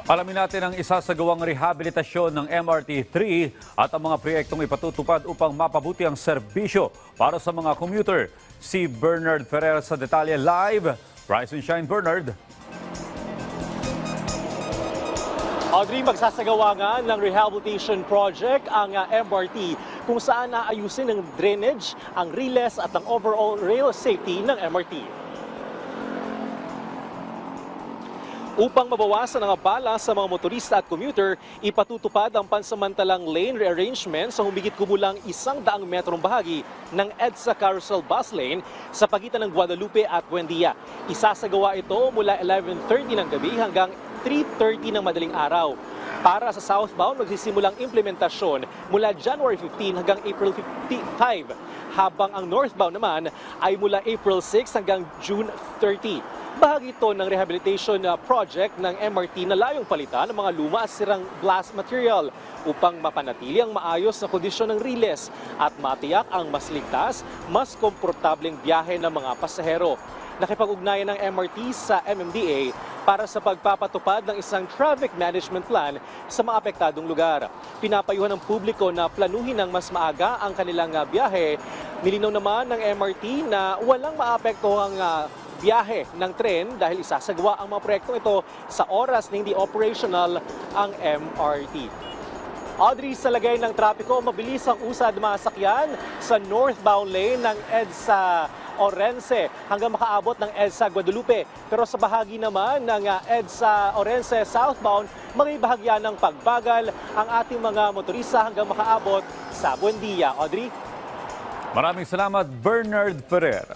Alamin natin ang isasagawang rehabilitasyon ng MRT-3 at ang mga proyektong ipatutupad upang mapabuti ang serbisyo para sa mga commuter. Si Bernard Ferrer sa detalye live. Rise and shine, Bernard. Audrey, magsasagawa nga ng rehabilitation project ang MRT kung saan naayusin ng drainage, ang relays at ang overall rail safety ng MRT. Upang mabawasan ang abala sa mga motorista at commuter, ipatutupad ang pansamantalang lane rearrangement sa humigit kumulang 100 metrong bahagi ng EDSA Carousel Bus Lane sa pagitan ng Guadalupe at Buendia. Isasagawa ito mula 11:30 ng gabi hanggang 3:30 ng madaling araw. Para sa southbound, magsisimulang implementasyon mula January 15 hanggang April 5, habang ang northbound naman ay mula April 6 hanggang June 30. Bahagi ito ng rehabilitation project ng MRT na layong palitan ng mga luma at sirang glass material upang mapanatili ang maayos na kondisyon ng riles at matiyak ang mas ligtas, mas komportableng biyahe ng mga pasahero. Nakipag-ugnayan ng MRT sa MMDA para sa pagpapatupad ng isang traffic management plan sa mga apektadong lugar. Pinapayuhan ng publiko na planuhin ng mas maaga ang kanilang biyahe. Nilinaw naman ng MRT na walang maapektuhang biyahe ng tren dahil isasagawa ang mga proyektong ito sa oras na hindi operational ang MRT. Audrey, sa lagay ng trapiko, mabilis ang usad mga sakyan sa northbound lane ng EDSA Orense hanggang makaabot ng EDSA Guadalupe. Pero sa bahagi naman ng EDSA Orense southbound, may bahagyan ng pagbagal ang ating mga motorista hanggang makaabot sa Buendia. Audrey? Maraming salamat, Bernard Ferrer.